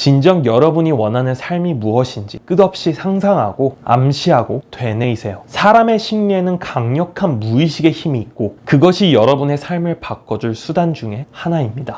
진정 여러분이 원하는 삶이 무엇인지 끝없이 상상하고 암시하고 되뇌이세요. 사람의 심리에는 강력한 무의식의 힘이 있고 그것이 여러분의 삶을 바꿔줄 수단 중에 하나입니다.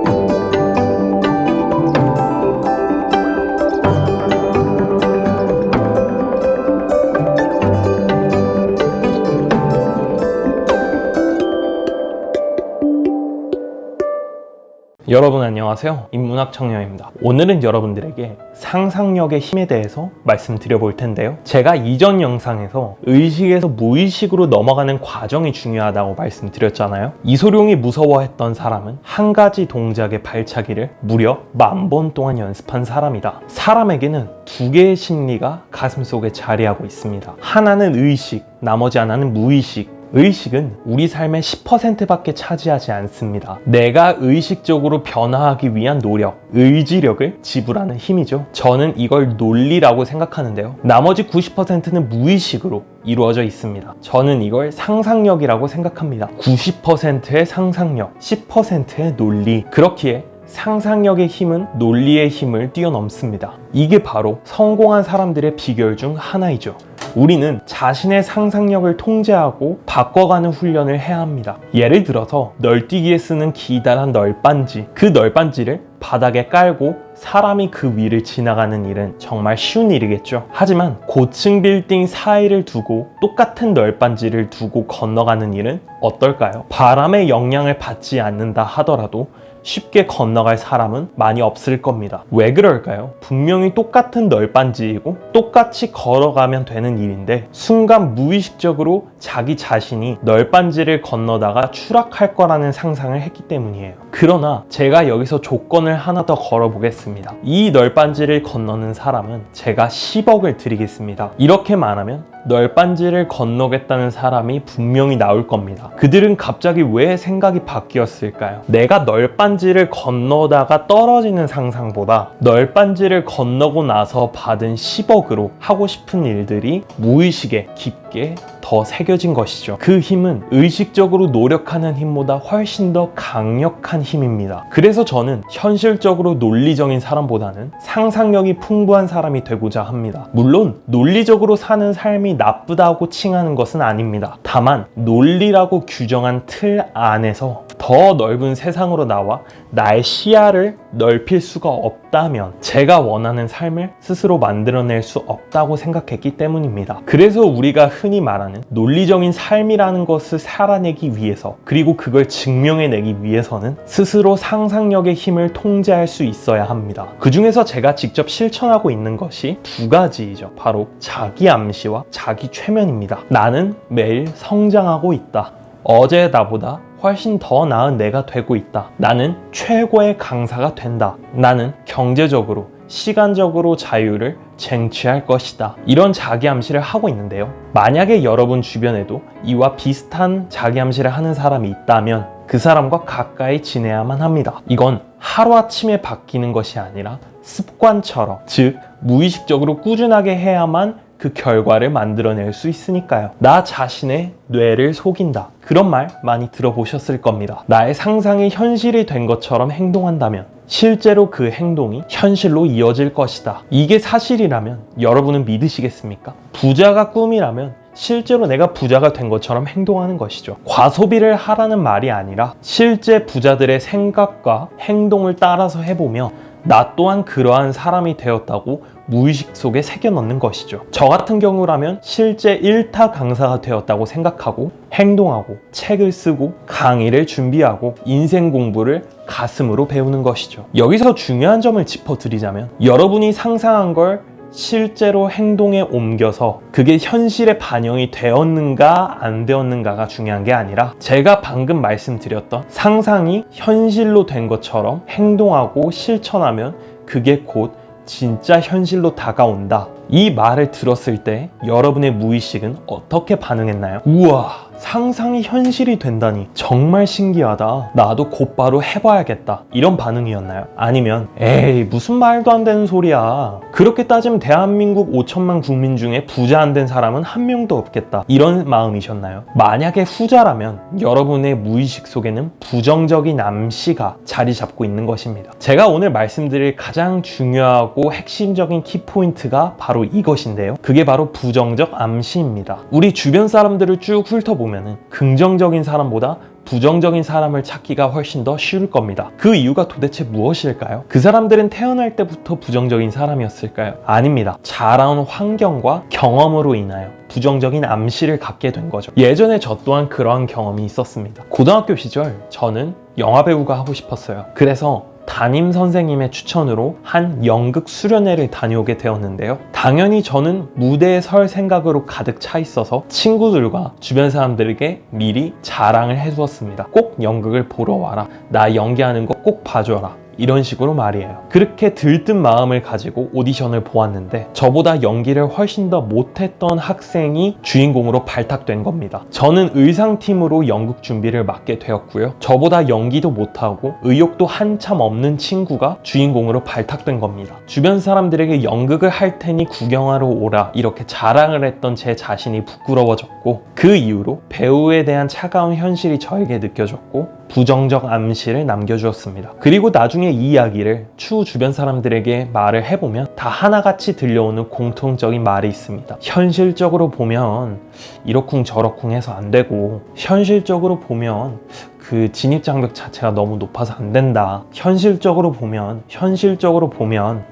여러분 안녕하세요. 인문학 청년입니다. 오늘은 여러분들에게 상상력의 힘에 대해서 말씀드려 볼 텐데요. 제가 이전 영상에서 의식에서 무의식으로 넘어가는 과정이 중요하다고 말씀드렸잖아요. 이소룡이 무서워했던 사람은 한 가지 동작의 발차기를 무려 10,000번 동안 연습한 사람이다. 사람에게는 두 개의 심리가 가슴속에 자리하고 있습니다. 하나는 의식, 나머지 하나는 무의식. 의식은 우리 삶의 10%밖에 차지하지 않습니다. 내가 의식적으로 변화하기 위한 노력, 의지력을 지불하는 힘이죠. 저는 이걸 논리라고 생각하는데요. 나머지 90%는 무의식으로 이루어져 있습니다. 저는 이걸 상상력이라고 생각합니다. 90%의 상상력, 10%의 논리. 그렇기에 상상력의 힘은 논리의 힘을 뛰어넘습니다. 이게 바로 성공한 사람들의 비결 중 하나이죠. 우리는 자신의 상상력을 통제하고 바꿔가는 훈련을 해야 합니다. 예를 들어서 널뛰기에 쓰는 기다란 널빤지, 그 널빤지를 바닥에 깔고 사람이 그 위를 지나가는 일은 정말 쉬운 일이겠죠. 하지만 고층 빌딩 사이를 두고 똑같은 널빤지를 두고 건너가는 일은 어떨까요? 바람의 영향을 받지 않는다 하더라도 쉽게 건너갈 사람은 많이 없을 겁니다. 왜 그럴까요? 분명히 똑같은 널빤지이고 똑같이 걸어가면 되는 일인데 순간 무의식적으로 자기 자신이 널빤지를 건너다가 추락할 거라는 상상을 했기 때문이에요. 그러나 제가 여기서 조건을 하나 더 걸어보겠습니다. 이 널빤지를 건너는 사람은 제가 10억을 드리겠습니다. 이렇게 말하면 널빤지를 건너겠다는 사람이 분명히 나올 겁니다. 그들은 갑자기 왜 생각이 바뀌었을까요? 내가 널빤지를 건너다가 떨어지는 상상보다 널빤지를 건너고 나서 받은 10억으로 하고 싶은 일들이 무의식에 깊게 더 새겨진 것이죠. 그 힘은 의식적으로 노력하는 힘보다 훨씬 더 강력한 힘입니다. 그래서 저는 현실적으로 논리적인 사람보다는 상상력이 풍부한 사람이 되고자 합니다. 물론 논리적으로 사는 삶이 나쁘다고 칭하는 것은 아닙니다. 다만 논리라고 규정한 틀 안에서 더 넓은 세상으로 나와 나의 시야를 넓힐 수가 없다면 제가 원하는 삶을 스스로 만들어낼 수 없다고 생각했기 때문입니다. 그래서 우리가 흔히 말하는 논리적인 삶이라는 것을 살아내기 위해서, 그리고 그걸 증명해내기 위해서는 스스로 상상력의 힘을 통제할 수 있어야 합니다. 그 중에서 제가 직접 실천하고 있는 것이 두 가지이죠. 바로 자기 암시와 자기 최면입니다. 나는 매일 성장하고 있다. 어제 나보다 훨씬 더 나은 내가 되고 있다. 나는 최고의 강사가 된다. 나는 경제적으로, 시간적으로 자유를 쟁취할 것이다. 이런 자기 암시를 하고 있는데요. 만약에 여러분 주변에도 이와 비슷한 자기 암시를 하는 사람이 있다면 그 사람과 가까이 지내야만 합니다. 이건 하루아침에 바뀌는 것이 아니라 습관처럼, 즉 무의식적으로 꾸준하게 해야만 그 결과를 만들어낼 수 있으니까요. 나 자신의 뇌를 속인다. 그런 말 많이 들어보셨을 겁니다. 나의 상상이 현실이 된 것처럼 행동한다면 실제로 그 행동이 현실로 이어질 것이다. 이게 사실이라면 여러분은 믿으시겠습니까? 부자가 꿈이라면 실제로 내가 부자가 된 것처럼 행동하는 것이죠. 과소비를 하라는 말이 아니라 실제 부자들의 생각과 행동을 따라서 해보며 나 또한 그러한 사람이 되었다고 무의식 속에 새겨넣는 것이죠. 저 같은 경우라면 실제 1타 강사가 되었다고 생각하고 행동하고 책을 쓰고 강의를 준비하고 인생 공부를 가슴으로 배우는 것이죠. 여기서 중요한 점을 짚어드리자면 여러분이 상상한 걸 실제로 행동에 옮겨서 그게 현실에 반영이 되었는가 안 되었는가가 중요한 게 아니라 제가 방금 말씀드렸던 상상이 현실로 된 것처럼 행동하고 실천하면 그게 곧 진짜 현실로 다가온다. 이 말을 들었을 때 여러분의 무의식은 어떻게 반응했나요? 우와, 상상이 현실이 된다니 정말 신기하다. 나도 곧바로 해봐야겠다. 이런 반응이었나요? 아니면 에이, 무슨 말도 안 되는 소리야. 그렇게 따지면 대한민국 5천만 국민 중에 부자 안 된 사람은 한 명도 없겠다. 이런 마음이셨나요? 만약에 후자라면 여러분의 무의식 속에는 부정적인 암시가 자리 잡고 있는 것입니다. 제가 오늘 말씀드릴 가장 중요하고 핵심적인 키포인트가 바로 이것인데요. 그게 바로 부정적 암시입니다. 우리 주변 사람들을 쭉 훑어보면 긍정적인 사람보다 부정적인 사람을 찾기가 훨씬 더 쉬울 겁니다. 그 이유가 도대체 무엇일까요? 그 사람들은 태어날 때부터 부정적인 사람이었을까요? 아닙니다. 자라온 환경과 경험으로 인하여 부정적인 암시를 갖게 된 거죠. 예전에 저 또한 그러한 경험이 있었습니다. 고등학교 시절 저는 영화배우가 하고 싶었어요. 그래서 담임 선생님의 추천으로 한 연극 수련회를 다녀오게 되었는데요. 당연히 저는 무대에 설 생각으로 가득 차 있어서 친구들과 주변 사람들에게 미리 자랑을 해두었습니다. 꼭 연극을 보러 와라. 나 연기하는 거 꼭 봐줘라. 이런 식으로 말이에요. 그렇게 들뜬 마음을 가지고 오디션을 보았는데 저보다 연기를 훨씬 더 못했던 학생이 주인공으로 발탁된 겁니다. 저는 의상팀으로 연극 준비를 맡게 되었고요. 저보다 연기도 못하고 의욕도 한참 없는 친구가 주인공으로 발탁된 겁니다. 주변 사람들에게 연극을 할 테니 구경하러 오라 이렇게 자랑을 했던 제 자신이 부끄러워졌고 그 이후로 배우에 대한 차가운 현실이 저에게 느껴졌고 부정적 암시를 남겨주었습니다. 그리고 나중에 이 이야기를 추후 주변 사람들에게 말을 해보면 다 하나같이 들려오는 공통적인 말이 있습니다. 현실적으로 보면 이러쿵 저러쿵 해서 안 되고, 현실적으로 보면 그 진입장벽 자체가 너무 높아서 안 된다.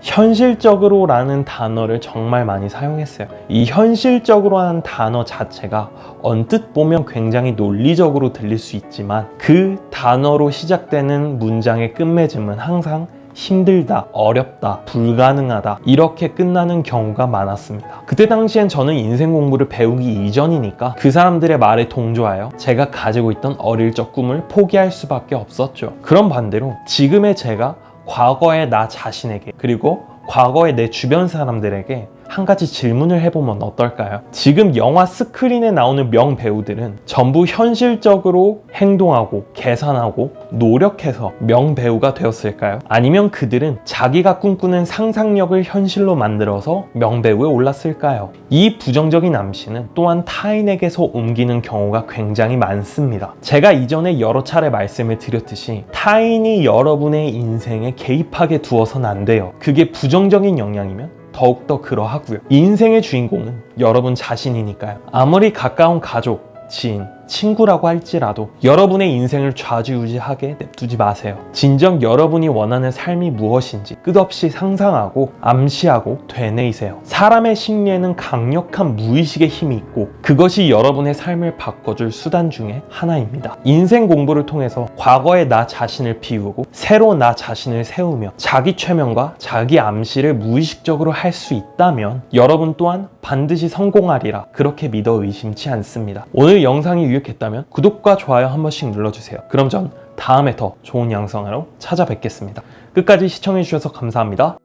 현실적으로라는 단어를 정말 많이 사용했어요. 이 현실적으로라는 단어 자체가 언뜻 보면 굉장히 논리적으로 들릴 수 있지만 그 단어로 시작되는 문장의 끝맺음은 항상 힘들다, 어렵다, 불가능하다 이렇게 끝나는 경우가 많았습니다. 그때 당시엔 저는 인생 공부를 배우기 이전이니까 그 사람들의 말에 동조하여 제가 가지고 있던 어릴 적 꿈을 포기할 수밖에 없었죠. 그런 반대로 지금의 제가 과거의 나 자신에게 그리고 과거의 내 주변 사람들에게 한 가지 질문을 해보면 어떨까요? 지금 영화 스크린에 나오는 명배우들은 전부 현실적으로 행동하고 계산하고 노력해서 명배우가 되었을까요? 아니면 그들은 자기가 꿈꾸는 상상력을 현실로 만들어서 명배우에 올랐을까요? 이 부정적인 암시는 또한 타인에게서 옮기는 경우가 굉장히 많습니다. 제가 이전에 여러 차례 말씀을 드렸듯이 타인이 여러분의 인생에 개입하게 두어서는 안 돼요. 그게 부정적인 영향이면 더욱더 그러하고요. 인생의 주인공은 여러분 자신이니까요. 아무리 가까운 가족, 지인, 친구라고 할지라도 여러분의 인생을 좌지우지하게 냅두지 마세요. 진정 여러분이 원하는 삶이 무엇인지 끝없이 상상하고 암시하고 되뇌이세요. 사람의 심리에는 강력한 무의식의 힘이 있고 그것이 여러분의 삶을 바꿔줄 수단 중에 하나입니다. 인생 공부를 통해서 과거의 나 자신을 비우고 새로 나 자신을 세우며 자기 최면과 자기 암시를 무의식적으로 할 수 있다면 여러분 또한 반드시 성공하리라 그렇게 믿어 의심치 않습니다. 오늘 영상이 유익했다면 구독과 좋아요 한 번씩 눌러주세요. 그럼 전 다음에 더 좋은 영상으로 찾아뵙겠습니다. 끝까지 시청해주셔서 감사합니다.